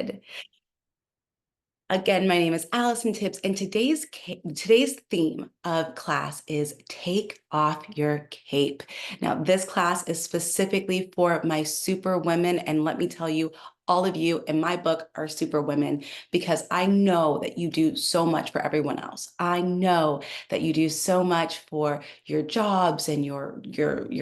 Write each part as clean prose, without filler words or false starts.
started. Again, my name is Allison Tibbs, and today's theme of class is Take Off Your Cape. Now, this class is specifically for my super women, and let me tell you, all of you in my book are super women because I know that you do so much for everyone else. I know that you do so much for your jobs and your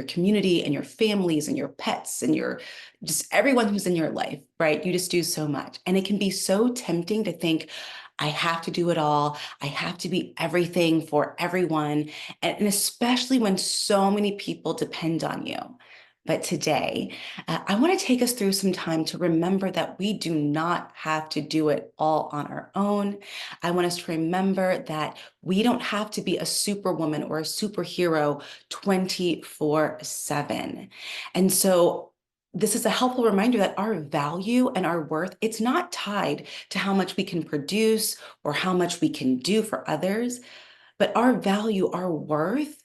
community and your families and your pets and your just everyone who's in your life, right? You just do so much. And it can be so tempting to think, I have to do it all. I have to be everything for everyone. And especially when so many people depend on you. But today, I want to take us through some time to remember that we do not have to do it all on our own. I want us to remember that we don't have to be a superwoman or a superhero 24/7. And so this is a helpful reminder that our value and our worth, it's not tied to how much we can produce or how much we can do for others, but our value, our worth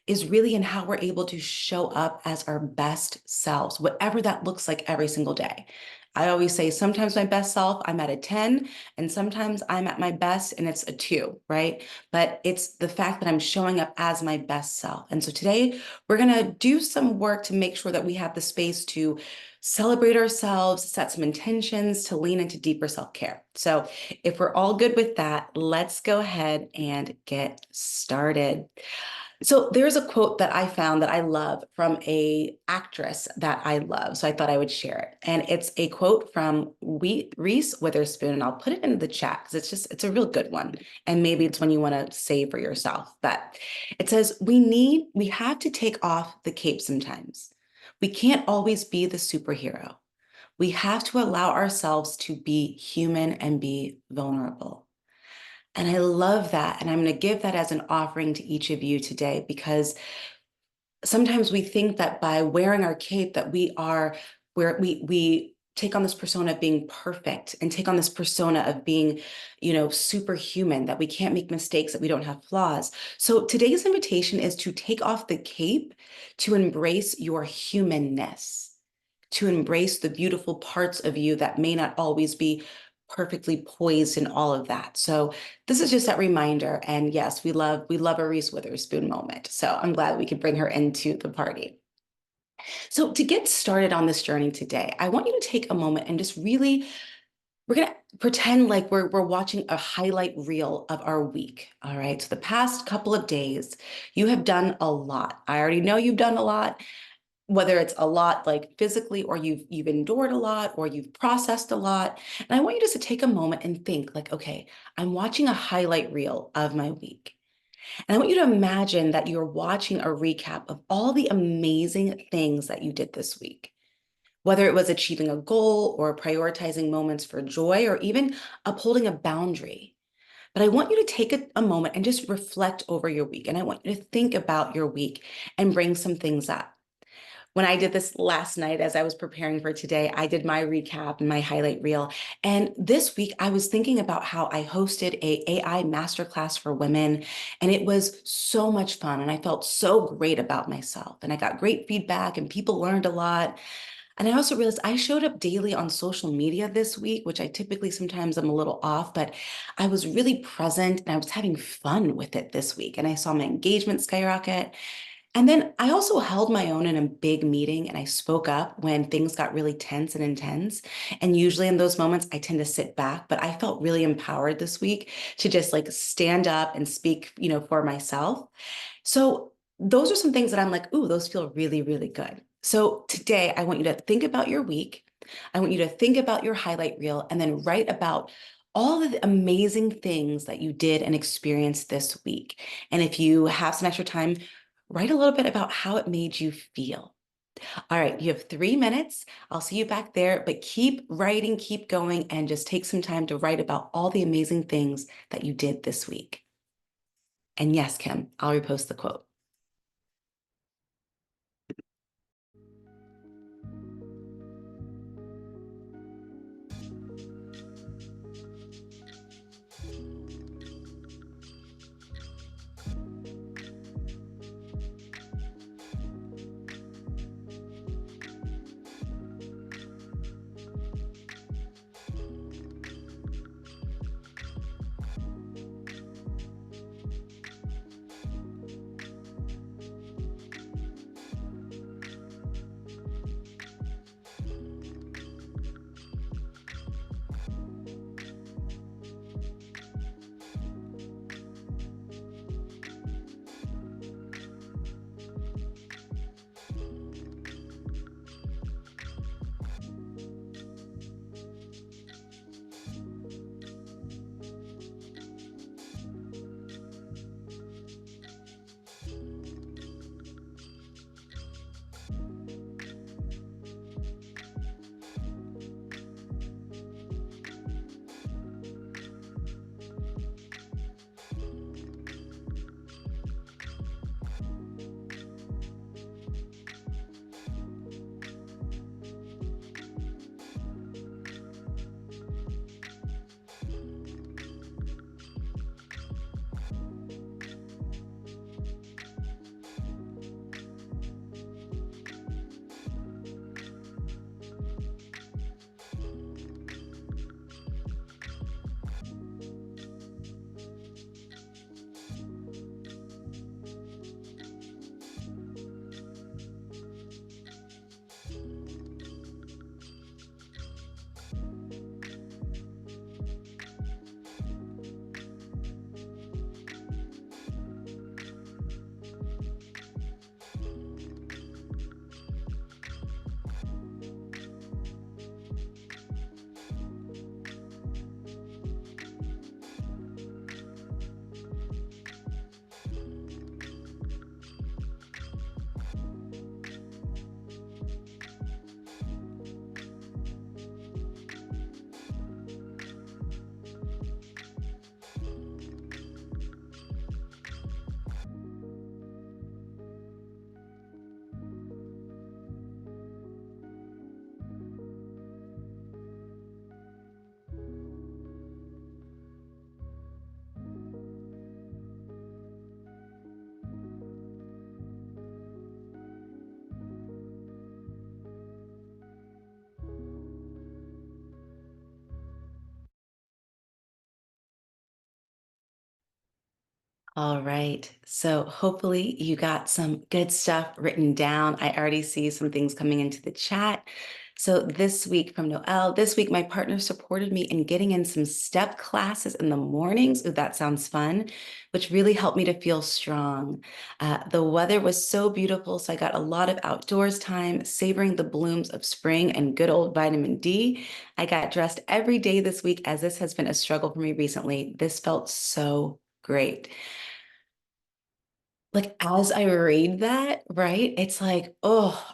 is really in how we're able to show up as our best selves, whatever that looks like every single day. I always say sometimes my best self, I'm at a 10, and sometimes I'm at my best and it's a 2, right? But it's the fact that I'm showing up as my best self. And so today we're going to do some work to make sure that we have the space to celebrate ourselves, set some intentions, to lean into deeper self-care. So if we're all good with that, let's go ahead and get started. So there's a quote that I found that I love from a actress that I love. So I thought I would share it. And it's a quote from Reese Witherspoon. And I'll put it in the chat because it's a real good one. And maybe it's one you want to save for yourself. But it says, we have to take off the cape sometimes. We can't always be the superhero. We have to allow ourselves to be human and be vulnerable. And I love that. And I'm going to give that as an offering to each of you today, because sometimes we think that by wearing our cape that we take on this persona of being perfect and take on this persona of being, superhuman, that we can't make mistakes, that we don't have flaws. So today's invitation is to take off the cape, to embrace your humanness, to embrace the beautiful parts of you that may not always be perfectly poised in all of that. So this is just that reminder. And yes, we love a Reese Witherspoon moment. So I'm glad we could bring her into the party. So to get started on this journey today, I want you to take a moment and just really, we're going to pretend like we're watching a highlight reel of our week. All right. So the past couple of days, you have done a lot. I already know you've done a lot, whether it's a lot like physically, or you've endured a lot, or you've processed a lot. And I want you just to take a moment and think like, okay, I'm watching a highlight reel of my week. And I want you to imagine that you're watching a recap of all the amazing things that you did this week, whether it was achieving a goal or prioritizing moments for joy or even upholding a boundary. But I want you to take a moment and just reflect over your week. And I want you to think about your week and bring some things up. When I did this last night, as I was preparing for today, I did my recap and my highlight reel. And this week, I was thinking about how I hosted a AI masterclass for women, and it was so much fun. And I felt so great about myself. And I got great feedback, and people learned a lot. And I also realized I showed up daily on social media this week, which I typically sometimes I'm a little off, but I was really present and I was having fun with it this week. And I saw my engagement skyrocket. And then I also held my own in a big meeting, and I spoke up when things got really tense and intense. And usually in those moments, I tend to sit back, but I felt really empowered this week to just like stand up and speak, for myself. So those are some things that I'm like, ooh, those feel really, really good. So today I want you to think about your week. I want you to think about your highlight reel and then write about all of the amazing things that you did and experienced this week. And if you have some extra time, write a little bit about how it made you feel. All right, you have 3 minutes. I'll see you back there, but keep writing, keep going, and just take some time to write about all the amazing things that you did this week. And yes, Kim, I'll repost the quote. All right. So hopefully you got some good stuff written down. I already see some things coming into the chat. So this week from Noelle, this week my partner supported me in getting in some step classes in the mornings. Ooh, that sounds fun, which really helped me to feel strong. The weather was so beautiful, so I got a lot of outdoors time, savoring the blooms of spring and good old vitamin D. I got dressed every day this week as this has been a struggle for me recently. This felt so great. Like as I read that, right? It's like, oh,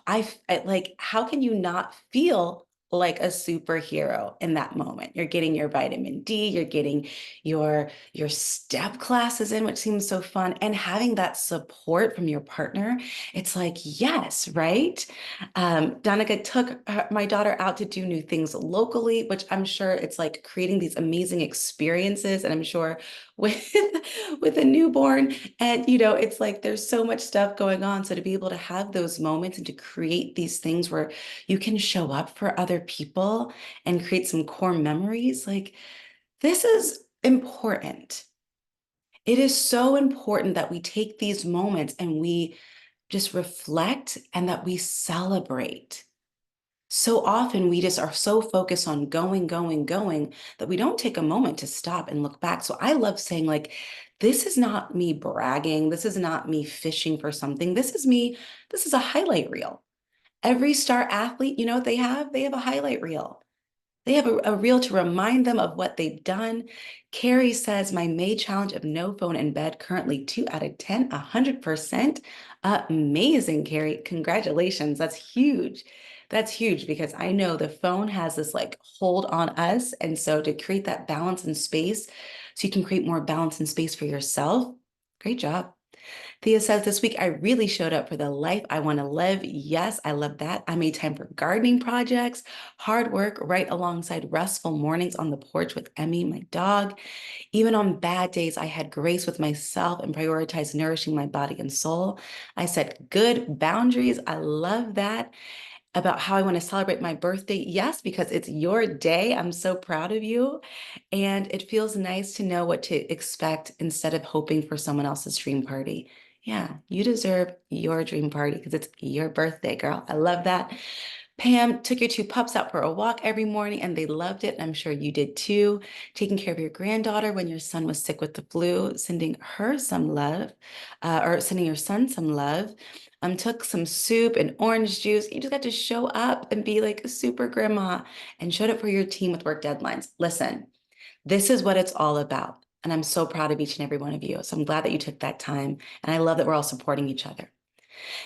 like, how can you not feel like a superhero in that moment? You're getting your vitamin D, you're getting your step classes in, which seems so fun, and having that support from your partner. It's like, yes, right? Danica took my daughter out to do new things locally, which I'm sure it's like creating these amazing experiences. And I'm sure with with a newborn, and it's like there's so much stuff going on. So to be able to have those moments and to create these things where you can show up for other people and create some core memories, like this is important. It is so important that we take these moments and we just reflect and that we celebrate. So often we just are so focused on going, going, going that we don't take a moment to stop and look back. So I love saying, like, this is not me bragging. This is not me fishing for something. This is a highlight reel. Every star athlete, you know what they have? They have a highlight reel. They have a reel to remind them of what they've done. Carrie says, my May challenge of no phone in bed, currently 2 out of 10, 100%. Amazing, Carrie. Congratulations. That's huge. That's huge because I know the phone has this like hold on us. And so to create that balance and space so you can create more balance and space for yourself, great job. Thea says, this week I really showed up for the life I want to live. Yes, I love that. I made time for gardening projects, hard work, right alongside restful mornings on the porch with Emmy, my dog. Even on bad days, I had grace with myself and prioritized nourishing my body and soul. I set good boundaries. I love that. About how I want to celebrate my birthday. Yes, because it's your day. I'm so proud of you. And it feels nice to know what to expect instead of hoping for someone else's dream party. Yeah, you deserve your dream party because it's your birthday, girl. I love that. Pam took your two pups out for a walk every morning and they loved it. And I'm sure you did too. Taking care of your granddaughter when your son was sick with the flu, sending her some love, or sending your son some love. Took some soup and orange juice. You just got to show up and be like a super grandma and showed up for your team with work deadlines. Listen, this is what it's all about. And I'm so proud of each and every one of you. So I'm glad that you took that time. And I love that we're all supporting each other.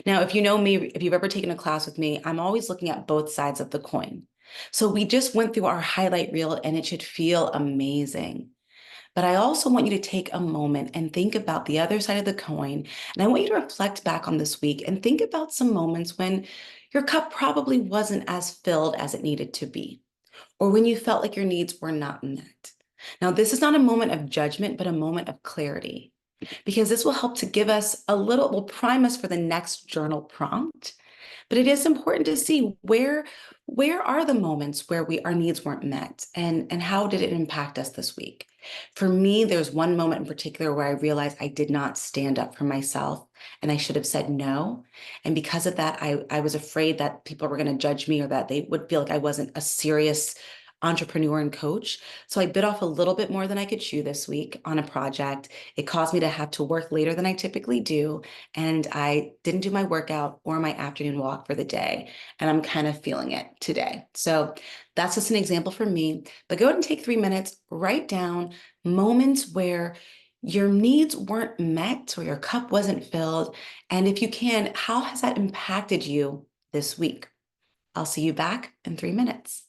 Now, if you know me, if you've ever taken a class with me, I'm always looking at both sides of the coin. So we just went through our highlight reel and it should feel amazing. But I also want you to take a moment and think about the other side of the coin. And I want you to reflect back on this week and think about some moments when your cup probably wasn't as filled as it needed to be, or when you felt like your needs were not met. Now, this is not a moment of judgment, but a moment of clarity, because this will help to give us will prime us for the next journal prompt. But it is important to see where are the moments where our needs weren't met, and how did it impact us this week? For me, there's one moment in particular where I realized I did not stand up for myself and I should have said no. And because of that, I was afraid that people were going to judge me or that they would feel like I wasn't a serious entrepreneur and coach. So I bit off a little bit more than I could chew this week on a project. It caused me to have to work later than I typically do. And I didn't do my workout or my afternoon walk for the day. And I'm kind of feeling it today. So that's just an example for me. But go ahead and take 3 minutes, write down moments where your needs weren't met or your cup wasn't filled. And if you can, how has that impacted you this week? I'll see you back in 3 minutes.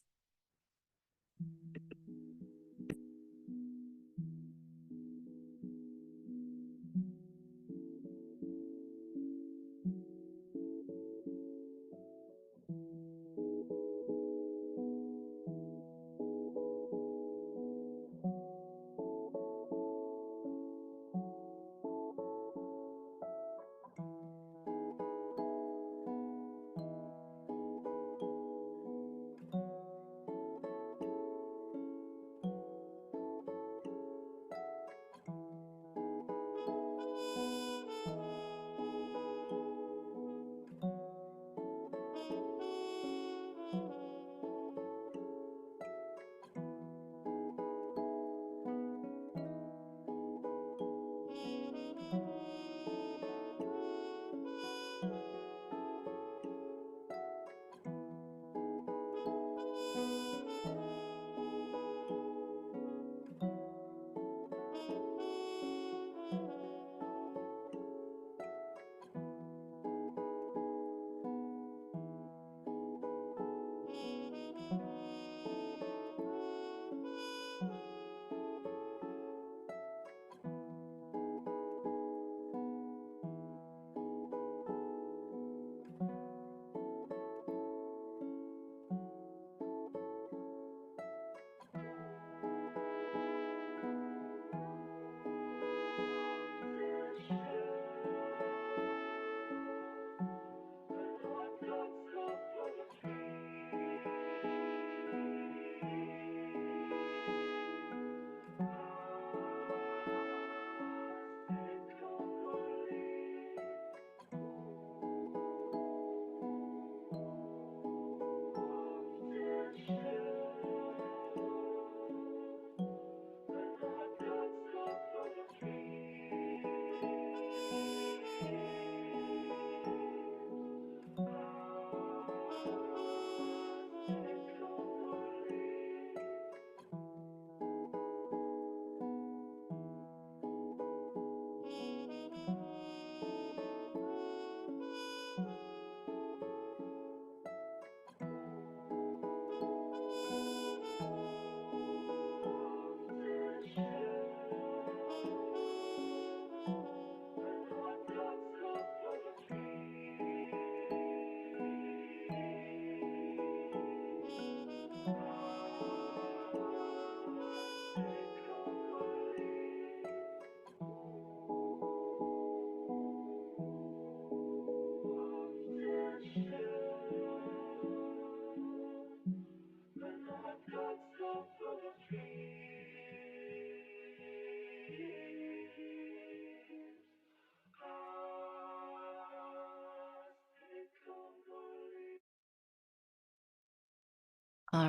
All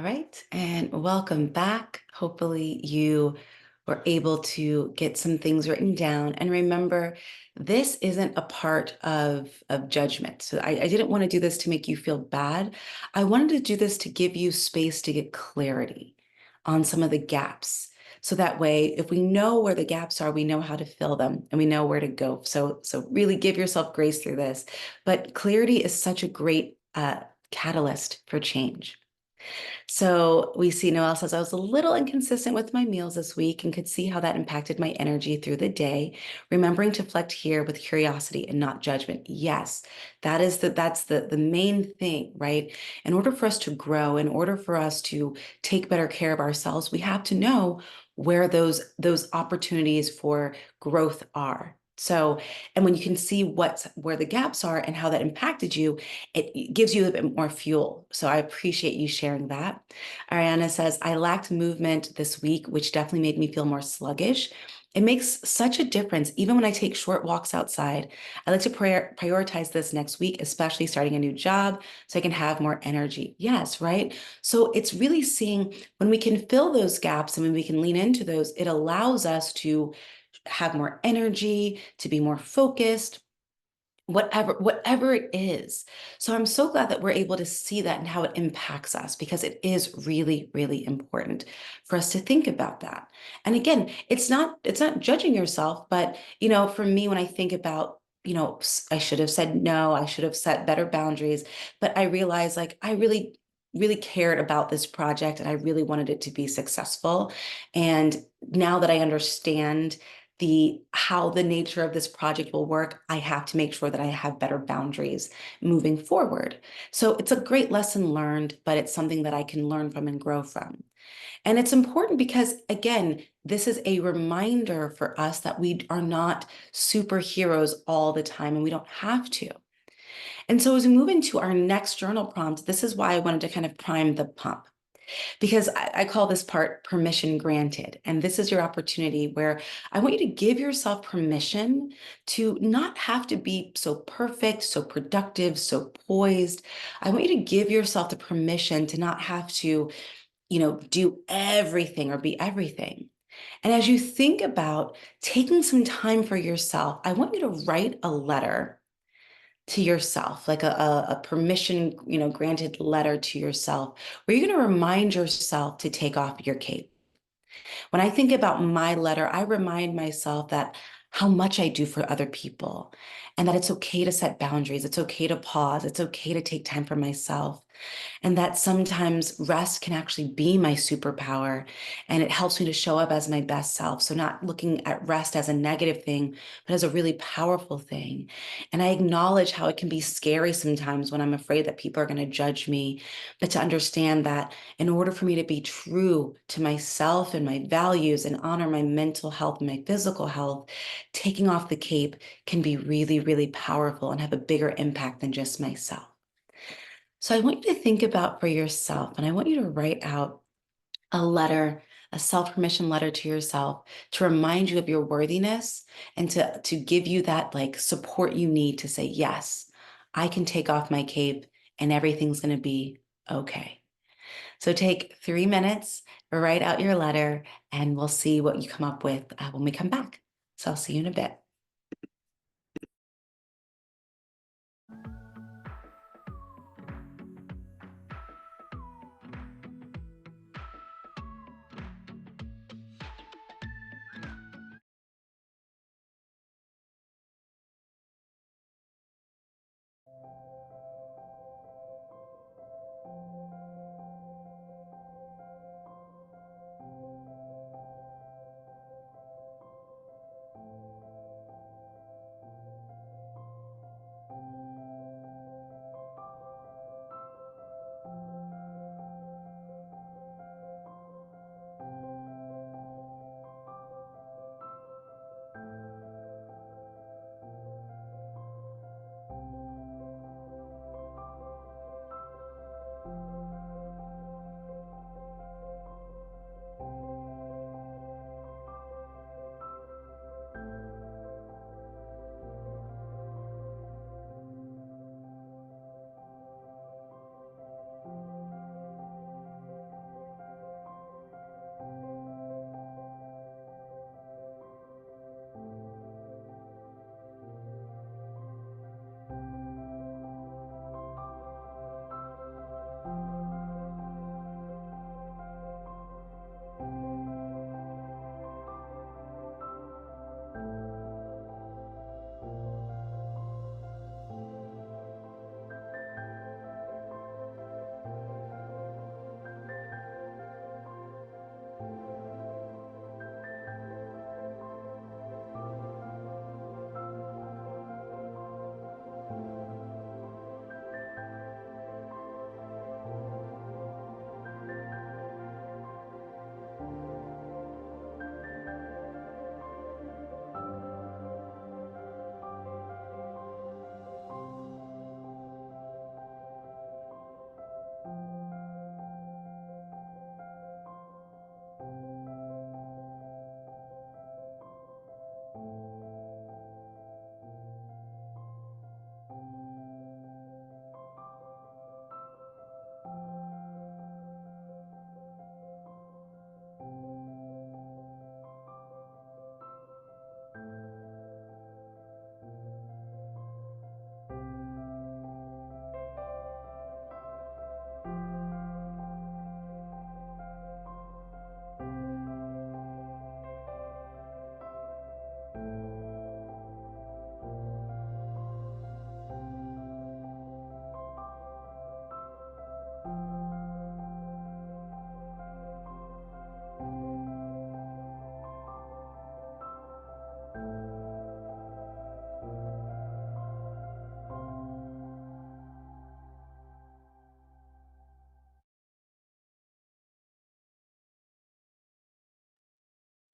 right, and welcome back. Hopefully you were able to get some things written down. And remember, this isn't a part of judgment. So I didn't want to do this to make you feel bad. I wanted to do this to give you space to get clarity on some of the gaps. So that way, if we know where the gaps are, we know how to fill them and we know where to go. So really give yourself grace through this. But clarity is such a great catalyst for change. So we see Noelle says, I was a little inconsistent with my meals this week and could see how that impacted my energy through the day. Remembering to reflect here with curiosity and not judgment. Yes, that's the main thing, right? In order for us to grow, in order for us to take better care of ourselves, we have to know where those opportunities for growth are. So, and when you can see where the gaps are and how that impacted you, it gives you a bit more fuel. So I appreciate you sharing that. Ariana says, I lacked movement this week, which definitely made me feel more sluggish. It makes such a difference, even when I take short walks outside. I like to prioritize this next week, especially starting a new job, so I can have more energy. Yes, right? So it's really seeing when we can fill those gaps and when we can lean into those, it allows us to have more energy, to be more focused, whatever it is. So I'm so glad that we're able to see that and how it impacts us, because it is really, really important for us to think about that. And again, it's not judging yourself, but for me, when I think about, I should have said no, I should have set better boundaries, but I realized like I really really cared about this project and I really wanted it to be successful. And now that I understand how the nature of this project will work, I have to make sure that I have better boundaries moving forward. So it's a great lesson learned, but it's something that I can learn from and grow from. And it's important because, again, this is a reminder for us that we are not superheroes all the time and we don't have to. And so as we move into our next journal prompt, this is why I wanted to kind of prime the pump, because I call this part permission granted. And this is your opportunity where I want you to give yourself permission to not have to be so perfect, so productive, so poised. I want you to give yourself the permission to not have to, do everything or be everything. And as you think about taking some time for yourself, I want you to write a letter to yourself, like a permission, granted letter to yourself, where you're going to remind yourself to take off your cape. When I think about my letter, I remind myself that how much I do for other people and that it's okay to set boundaries. It's okay to pause. It's okay to take time for myself. And that sometimes rest can actually be my superpower and it helps me to show up as my best self. So, not looking at rest as a negative thing, but as a really powerful thing. And I acknowledge how it can be scary sometimes when I'm afraid that people are going to judge me, but to understand that in order for me to be true to myself and my values and honor my mental health and my physical health, taking off the cape can be really, really powerful and have a bigger impact than just myself. So I want you to think about for yourself, and I want you to write out a letter, a self-permission letter to yourself to remind you of your worthiness and to give you that like support you need to say, yes, I can take off my cape and everything's going to be okay. So take 3 minutes, write out your letter, and we'll see what you come up with when we come back. So I'll see you in a bit.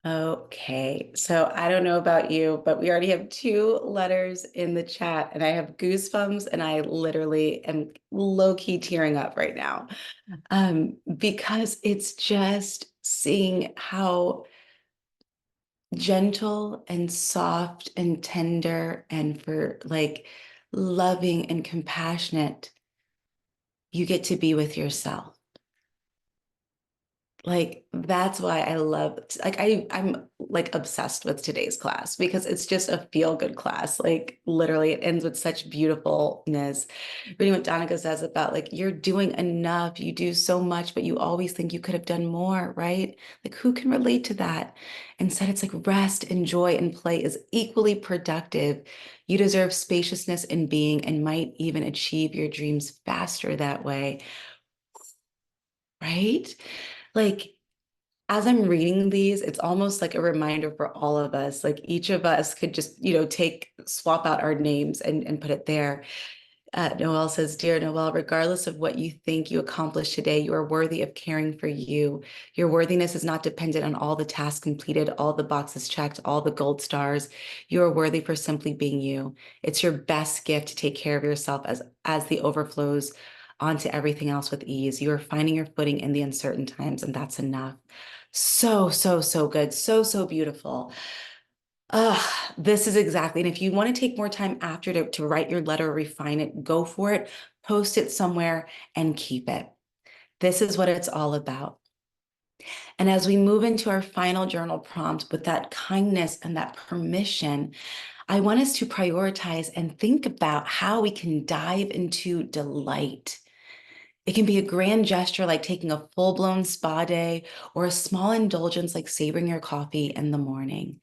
Okay, so I don't know about you, but we already have two letters in the chat, and I have goosebumps, and I literally am low-key tearing up right now. Because it's just seeing how gentle and soft and tender and for like loving and compassionate you get to be with yourself. Like that's why I love like I'm like obsessed with today's class because it's just a feel good class. Like literally it ends with such beautifulness. Reading what Donica says about like you're doing enough, you do so much, but you always think you could have done more, right? Like who can relate to that? Instead, it's like rest and joy and play is equally productive. You deserve spaciousness in being and might even achieve your dreams faster that way, right? Like as I'm reading these, it's almost like a reminder for all of us. Like each of us could just, swap out our names and put it there. Noelle says, Dear Noelle, regardless of what you think you accomplished today, you are worthy of caring for you. Your worthiness is not dependent on all the tasks completed, all the boxes checked, all the gold stars. You are worthy for simply being you. It's your best gift to take care of yourself as the overflows onto everything else with ease. You are finding your footing in the uncertain times, and that's enough. So, so, so good. So, so beautiful. This is exactly. And if you want to take more time after to write your letter, refine it, go for it, post it somewhere and keep it. This is what it's all about. And as we move into our final journal prompt with that kindness and that permission, I want us to prioritize and think about how we can dive into delight. It can be a grand gesture like taking a full-blown spa day or a small indulgence like savoring your coffee in the morning.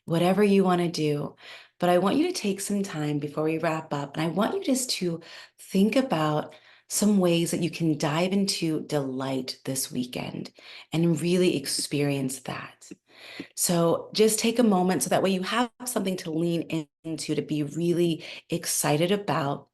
Whatever you want to do. But I want you to take some time before we wrap up. And I want you just to think about some ways that you can dive into delight this weekend and really experience that. So just take a moment so that way you have something to lean into to be really excited about.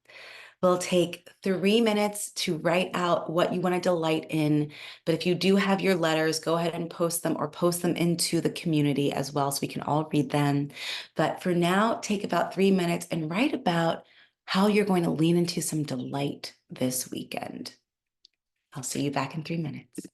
We'll take 3 minutes to write out what you want to delight in. But if you do have your letters, go ahead and post them or post them into the community as well so we can all read them. But for now, take about 3 minutes and write about how you're going to lean into some delight this weekend. I'll see you back in 3 minutes.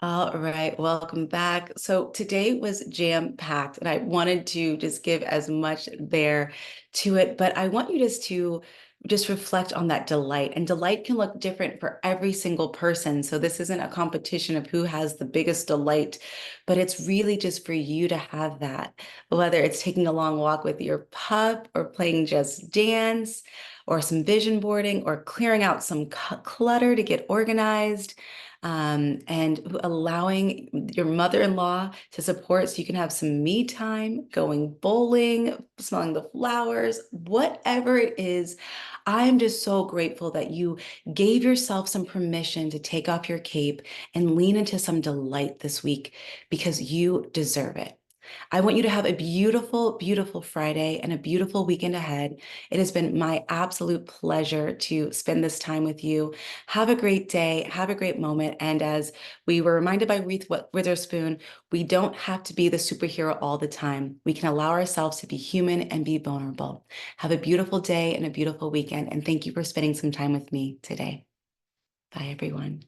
All right, welcome back. So today was jam-packed, and I wanted to just give as much there to it, but I want you just reflect on that delight. And delight can look different for every single person. So this isn't a competition of who has the biggest delight, but it's really just for you to have that, whether it's taking a long walk with your pup or playing Just Dance or some vision boarding or clearing out some clutter to get organized, and allowing your mother-in-law to support so you can have some me time, going bowling, smelling the flowers, whatever it is. I'm just so grateful that you gave yourself some permission to take off your cape and lean into some delight this week because you deserve it. I want you to have a beautiful, beautiful Friday and a beautiful weekend ahead. It has been my absolute pleasure to spend this time with you. Have a great day. Have a great moment. And as we were reminded by Reese Witherspoon, we don't have to be the superhero all the time. We can allow ourselves to be human and be vulnerable. Have a beautiful day and a beautiful weekend. And thank you for spending some time with me today. Bye, everyone.